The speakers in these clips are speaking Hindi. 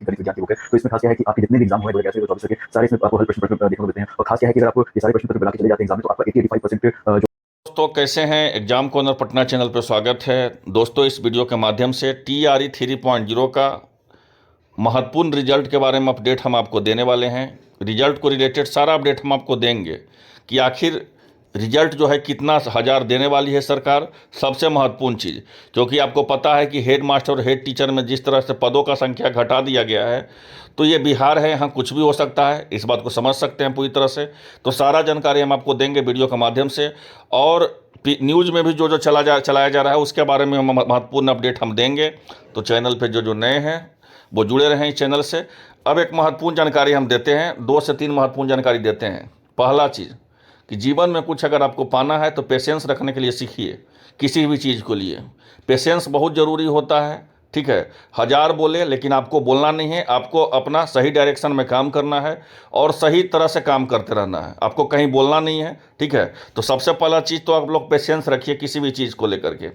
गणित विज्ञान के बुक है। तो इसमें खास क्या है कि आपके जितने भी एग्जाम हुए 2024 के सारे इसमें आपको हल प्रश्न पत्र देखने को मिलते हैं। और खास क्या है कि अगर आप ये सारे प्रश्न पत्र मिला के चले जाते हैं एग्जाम में तो आपका 85% दोस्तों कैसे हैं। एग्जाम कॉर्नर पटना चैनल पर स्वागत है। दोस्तों इस वीडियो के माध्यम से TRE 3.0 का महत्वपूर्ण रिजल्ट के बारे में अपडेट हम आपको देने वाले हैं। रिजल्ट को रिलेटेड सारा अपडेट हम आपको देंगे कि आखिर रिजल्ट जो है कितना हज़ार देने वाली है सरकार। सबसे महत्वपूर्ण चीज़, क्योंकि आपको पता है कि हेड मास्टर और हेड टीचर में जिस तरह से पदों का संख्या घटा दिया गया है, तो ये बिहार है, यहाँ कुछ भी हो सकता है, इस बात को समझ सकते हैं पूरी तरह से। तो सारा जानकारी हम आपको देंगे वीडियो के माध्यम से, और न्यूज़ में भी जो चलाया जा रहा है उसके बारे में हम महत्वपूर्ण अपडेट हम देंगे। तो चैनल पर जो नए हैं वो जुड़े रहें इस चैनल से। अब एक महत्वपूर्ण जानकारी हम देते हैं, 2 से 3 महत्वपूर्ण जानकारी देते हैं। पहला चीज़ कि जीवन में कुछ अगर आपको पाना है तो पेशेंस रखने के लिए सीखिए। किसी भी चीज़ को लिए पेशेंस बहुत ज़रूरी होता है, ठीक है। हज़ार बोले लेकिन आपको बोलना नहीं है, आपको अपना सही डायरेक्शन में काम करना है और सही तरह से काम करते रहना है, आपको कहीं बोलना नहीं है, ठीक है। तो सबसे पहला चीज़ तो आप लोग पेशेंस रखिए किसी भी चीज़ को लेकर के।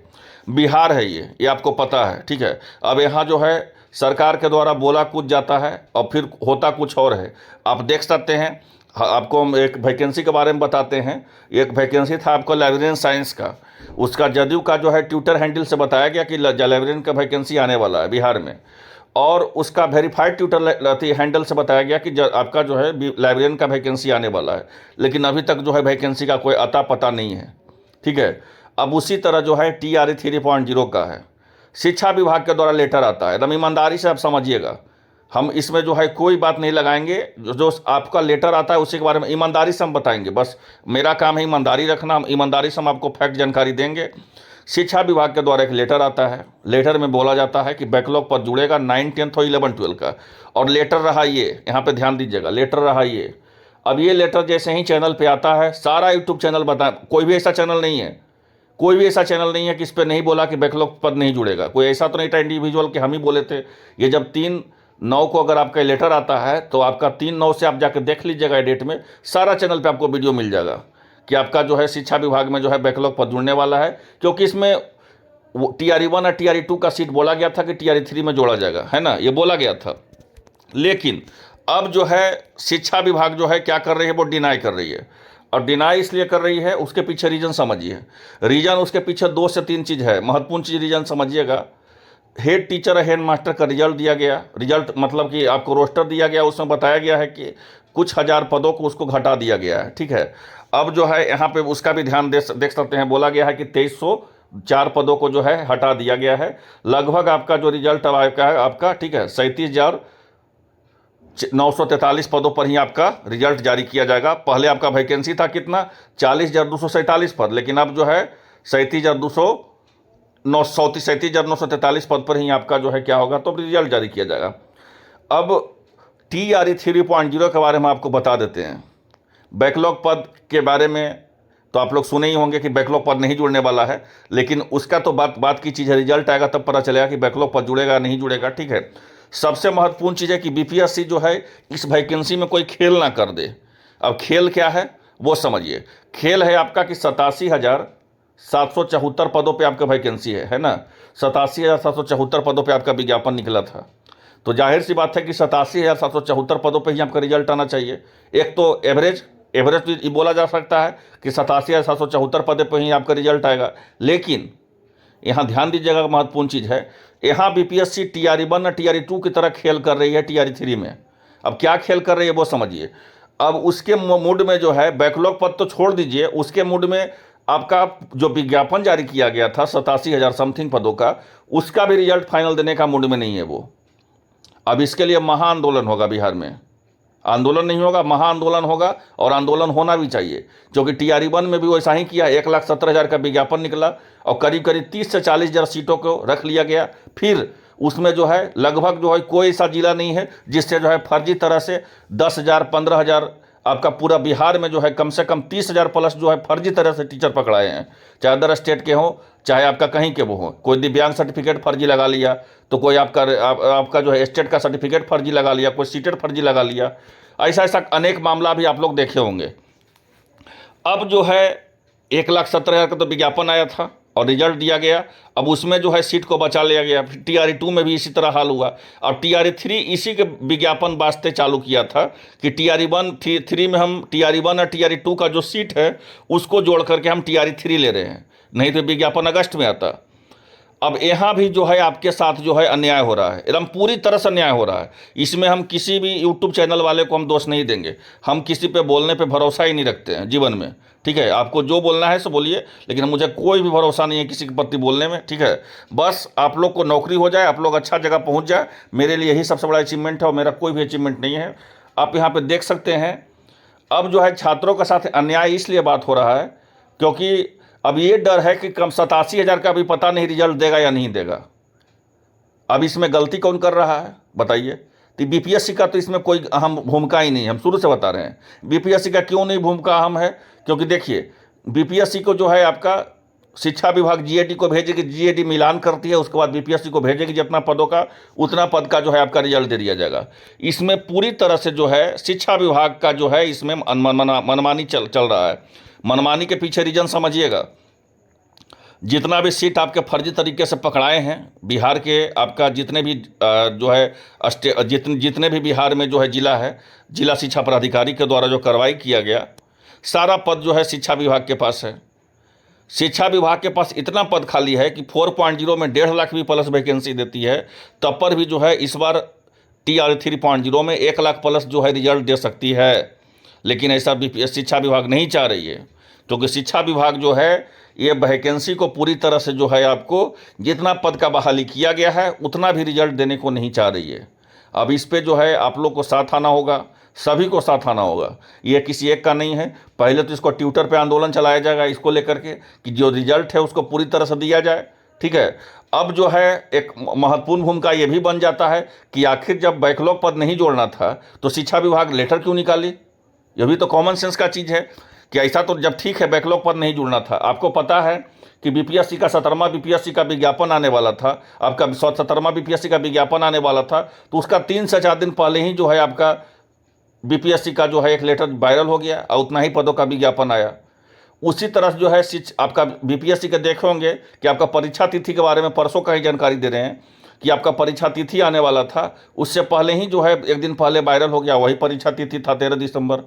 बिहार है ये आपको पता है, ठीक है। अब यहाँ जो है सरकार के द्वारा बोला कुछ जाता है और फिर होता कुछ और है। आप देख सकते हैं, आपको हम एक वैकेंसी के बारे में बताते हैं। एक वैकेंसी था आपको लाइब्रेरियन साइंस का, उसका जदयू का जो है ट्विटर हैंडल से बताया गया कि लाइब्रेरियन का वैकेंसी आने वाला है बिहार में, और उसका वेरीफाइड ट्विटर हैंडल से बताया गया कि आपका जो है लाइब्रेरियन का वैकेंसी आने वाला है, लेकिन अभी तक जो है वैकेंसी का कोई अता पता नहीं है, ठीक है। अब उसी तरह जो है TRE 3.0 का है, शिक्षा विभाग के द्वारा लेटर आता है। एकदम ईमानदारी से आप समझिएगा, हम इसमें जो है कोई बात नहीं लगाएंगे। जो आपका लेटर आता है उसी के बारे में ईमानदारी से हम बताएंगे। बस मेरा काम है ईमानदारी रखना, हम ईमानदारी से हम आपको फैक्ट जानकारी देंगे। शिक्षा विभाग के द्वारा एक लेटर आता है, लेटर में बोला जाता है कि बैकलॉग पर जुड़ेगा 9, 10 और 11, 12 का। और लेटर रहा ये, यहाँ पे ध्यान दीजिएगा, लेटर रहा ये। अब ये लेटर जैसे ही चैनल पे आता है, सारा यूट्यूब चैनल बता, कोई भी ऐसा चैनल नहीं है, कोई भी ऐसा चैनल नहीं है कि इस पर नहीं बोला कि बैकलॉग पर नहीं जुड़ेगा। कोई ऐसा तो नहीं था इंडिविजुअल कि हम ही बोले थे। ये जब 3/9 को अगर आपका लेटर आता है तो आपका 3/9 से आप जाकर देख लीजिएगा एडिट में, सारा चैनल पे आपको वीडियो मिल जाएगा कि आपका जो है शिक्षा विभाग में जो है बैकलॉग पर जुड़ने वाला है। क्योंकि इसमें TRE 1 और TRE 2 का सीट बोला गया था कि TRE 3 में जोड़ा जाएगा, है ना, ये बोला गया था। लेकिन अब जो है शिक्षा विभाग जो है क्या कर रही है, वो डिनाई कर रही है। और डिनाई इसलिए कर रही है, उसके पीछे रीज़न समझिए। रीज़न उसके पीछे 2 से 3 चीज़ है, महत्वपूर्ण चीज़ रीज़न समझिएगा। हेड टीचर और हेड मास्टर का रिजल्ट दिया गया, रिजल्ट मतलब कि आपको रोस्टर दिया गया, उसमें बताया गया है कि कुछ हज़ार पदों को उसको घटा दिया गया है, ठीक है। अब जो है यहाँ पे उसका भी ध्यान देख सकते हैं, बोला गया है कि 2304 पदों को जो है हटा दिया गया है। लगभग आपका जो रिजल्ट अब आया है आपका, ठीक है, 37,943 पदों पर ही आपका रिजल्ट जारी किया जाएगा। पहले आपका वैकेंसी था कितना, 40,247 पद, लेकिन अब जो है 37,943 पद पर ही आपका जो है क्या होगा, तो रिजल्ट जारी किया जाएगा। अब TRE 3.0 के बारे में आपको बता देते हैं। बैकलॉग पद के बारे में तो आप लोग सुने ही होंगे कि बैकलॉग पद नहीं जुड़ने वाला है, लेकिन उसका तो बात की चीज़ है, रिजल्ट आएगा तब पता चलेगा कि बैकलॉग पद जुड़ेगा नहीं जुड़ेगा, ठीक है। सबसे महत्वपूर्ण चीज़ है कि BPSC जो है इस वैकेंसी में कोई खेल ना कर दे। अब खेल क्या है वो समझिए। खेल है आपका कि 87,774 पदों पे आपका वैकेंसी है ना। 87,774 पदों पे आपका विज्ञापन निकला था, तो जाहिर सी बात है कि 87,774 पदों पे ही आपका रिजल्ट आना चाहिए। एक तो एवरेज भी बोला जा सकता है कि 87,774 पदों पे ही आपका रिजल्ट आएगा। लेकिन यहाँ ध्यान दीजिएगा, महत्वपूर्ण चीज़ है, यहाँ BPSC TRE 1 और TRE 2 की तरह खेल कर रही है TRE 3 में। अब क्या खेल कर रही है वो समझिए। अब उसके मूड में जो है बैकलॉग पद तो छोड़ दीजिए, उसके मूड में आपका जो विज्ञापन जारी किया गया था 87,000 समथिंग पदों का, उसका भी रिजल्ट फाइनल देने का मूड में नहीं है वो। अब इसके लिए महाआंदोलन होगा बिहार में। आंदोलन नहीं होगा, महाआंदोलन होगा, और आंदोलन होना भी चाहिए, क्योंकि TRE 1 में भी वैसा ही किया। 1,17,000 का विज्ञापन निकला और करीब 30 से 40,000 सीटों को रख लिया गया। फिर उसमें जो है लगभग जो है कोई ऐसा जिला नहीं है जिससे जो है फर्जी तरह से 10,000, 15,000, आपका पूरा बिहार में जो है कम से कम 30,000 प्लस जो है फर्जी तरह से टीचर पकड़ाए हैं, चाहे अदर स्टेट के हों चाहे आपका कहीं के वो हों। कोई दिव्यांग सर्टिफिकेट फर्जी लगा लिया, तो कोई आपका जो है स्टेट का सर्टिफिकेट फर्जी लगा लिया, कोई सीटेट फर्जी लगा लिया। ऐसा अनेक मामला भी आप लोग देखे होंगे। अब जो है 1,17,000 का तो विज्ञापन आया था और रिजल्ट दिया गया। अब उसमें जो है सीट को बचा लिया गया। फिर TRE 2 में भी इसी तरह हाल हुआ। अब TRE 3 इसी के विज्ञापन वास्ते चालू किया था कि TRE 3 में हम TRE 1 और TRE 2 का जो सीट है उसको जोड़ करके हम TRE 3 ले रहे हैं, नहीं तो विज्ञापन अगस्त में आता। अब यहाँ भी जो है आपके साथ जो है अन्याय हो रहा है, एकदम पूरी तरह से अन्याय हो रहा है। इसमें हम किसी भी यूट्यूब चैनल वाले को हम दोष नहीं देंगे, हम किसी पे बोलने पे भरोसा ही नहीं रखते हैं जीवन में, ठीक है। आपको जो बोलना है सो बोलिए, लेकिन मुझे कोई भी भरोसा नहीं है किसी के प्रति बोलने में, ठीक है। बस आप लोग को नौकरी हो जाए, आप लोग अच्छा जगह पहुँच जाए, मेरे लिए यही सबसे बड़ा अचीवमेंट है, और मेरा कोई भी अचीवमेंट नहीं है। आप यहाँ पर देख सकते हैं अब जो है छात्रों के साथ अन्याय इसलिए बात हो रहा है क्योंकि अब ये डर है कि कम 87,000 का भी पता नहीं रिजल्ट देगा या नहीं देगा। अब इसमें गलती कौन कर रहा है बताइए? तो BPSC का तो इसमें कोई अहम भूमिका ही नहीं है, हम शुरू से बता रहे हैं। BPSC का क्यों नहीं भूमिका अहम है? क्योंकि देखिए BPSC को जो है आपका शिक्षा विभाग GAD को भेजेगी, GAD मिलान करती है, उसके बाद BPSC को भेजेगी जितना पदों का उतना पद का जो है आपका रिजल्ट दे दिया जाएगा। इसमें पूरी तरह से जो है शिक्षा विभाग का जो है इसमें मनमानी चल रहा है। मनमानी के पीछे रीजन समझिएगा, जितना भी सीट आपके फर्जी तरीके से पकड़ाए हैं बिहार के, आपका जितने भी जो है जितने भी बिहार में जो है जिला है, जिला शिक्षा पदाधिकारी के द्वारा जो कार्रवाई किया गया, सारा पद जो है शिक्षा विभाग के पास है। शिक्षा विभाग के पास इतना पद खाली है कि 4.0 में 1.5 लाख भी प्लस वैकेंसी देती है, तब पर भी जो है इस बार TRE 3.0 में 1 लाख प्लस जो है रिजल्ट दे सकती है। लेकिन ऐसा शिक्षा विभाग नहीं चाह रही है, क्योंकि शिक्षा विभाग जो है ये वैकेंसी को पूरी तरह से जो है आपको जितना पद का बहाली किया गया है उतना भी रिजल्ट देने को नहीं चाह रही है। अब इस पे जो है आप लोग को साथ आना होगा, सभी को साथ आना होगा, ये किसी एक का नहीं है। पहले तो इसको ट्विटर पे आंदोलन चलाया जाएगा इसको लेकर के कि जो रिजल्ट है उसको पूरी तरह से दिया जाए, ठीक है। अब जो है एक महत्वपूर्ण भूमिका ये भी बन जाता है कि आखिर जब बैकलॉग पद नहीं जोड़ना था तो शिक्षा विभाग लेटर क्यों निकाली? यह भी तो कॉमन सेंस का चीज़ है कि ऐसा तो जब ठीक है बैकलॉग पर नहीं जुड़ना था। आपको पता है कि BPSC का 17वां BPSC का विज्ञापन आने वाला था, आपका 17वां BPSC का विज्ञापन आने वाला था, तो उसका 3 से 4 दिन पहले ही जो है आपका BPSC का जो है एक लेटर वायरल हो गया और उतना ही पदों का विज्ञापन आया। उसी तरह जो है आपका BPSC के देखे होंगे कि आपका परीक्षा तिथि के बारे में परसों का ही जानकारी दे रहे हैं कि आपका परीक्षा तिथि आने वाला था, उससे पहले ही जो है एक दिन पहले वायरल हो गया, वही परीक्षा तिथि था 13 दिसंबर।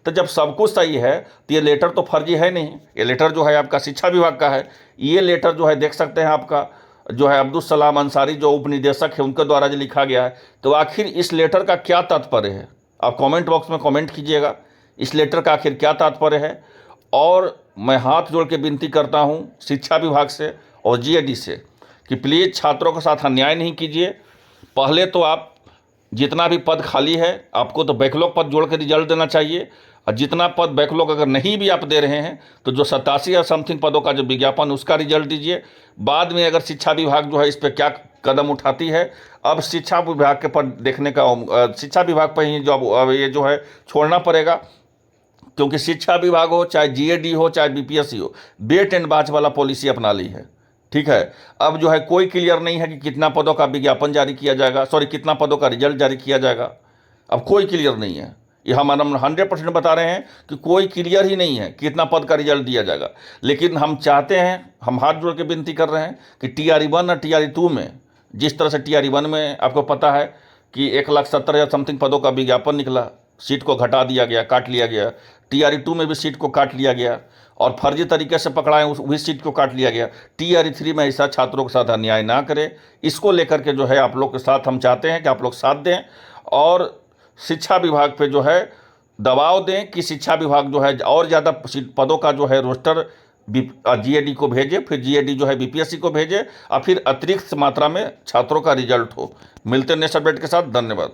तो जब सब कुछ सही है तो ये लेटर तो फर्जी है नहीं, ये लेटर जो है आपका शिक्षा विभाग का है। ये लेटर जो है देख सकते हैं आपका जो है अब्दुल सलाम अंसारी जो उपनिदेशक है उनके द्वारा जो लिखा गया है। तो आखिर इस लेटर का क्या तात्पर्य है? आप कमेंट बॉक्स में कमेंट कीजिएगा, इस लेटर का आखिर क्या तात्पर्य है। और मैं हाथ जोड़ के विनती करता हूँ शिक्षा विभाग से और GAD से कि प्लीज़ छात्रों के साथ अन्याय नहीं कीजिए। पहले तो आप जितना भी पद खाली है आपको तो बैकलॉग पद जोड़ के रिजल्ट देना चाहिए, और जितना पद बैकलॉग अगर नहीं भी आप दे रहे हैं तो जो 87 या समथिंग पदों का जो विज्ञापन उसका रिजल्ट दीजिए। बाद में अगर शिक्षा विभाग जो है इस पर क्या कदम उठाती है, अब शिक्षा विभाग के पद देखने का शिक्षा विभाग पर ही जो ये जो है छोड़ना पड़ेगा, क्योंकि शिक्षा विभाग हो चाहे GAD हो चाहे BPSC हो, वेट एंड वॉच वाला पॉलिसी अपना ली है, ठीक है। अब जो है कोई क्लियर नहीं है कि कितना पदों का विज्ञापन जारी किया जाएगा, कितना पदों का रिजल्ट जारी किया जाएगा, अब कोई क्लियर नहीं है। ये हम 100% बता रहे हैं कि कोई क्लियर ही नहीं है कितना पद का रिजल्ट दिया जाएगा। लेकिन हम चाहते हैं, हम हाथ जोड़ के विनती कर रहे हैं कि TRE 1 और TRE 2 में जिस तरह से TRE 1 में आपको पता है कि 1,70,000 समथिंग पदों का विज्ञापन निकला, सीट को घटा दिया गया, काट लिया गया। TRE 2 में भी सीट को काट लिया गया और फर्जी तरीके से पकड़ाए उस भी सीट को काट लिया गया। TRE 3 में ऐसा छात्रों के साथ अन्याय ना करे, इसको लेकर के जो है आप लोग के साथ हम चाहते हैं कि आप लोग साथ दें और शिक्षा विभाग पे जो है दबाव दें कि शिक्षा विभाग जो है और ज़्यादा पदों का जो है रोस्टर GAD को भेजे, फिर GAD जो है BPSC को भेजे और फिर अतिरिक्त मात्रा में छात्रों का रिजल्ट हो। मिलते हैं नेक्स्ट अपडेट के साथ, धन्यवाद।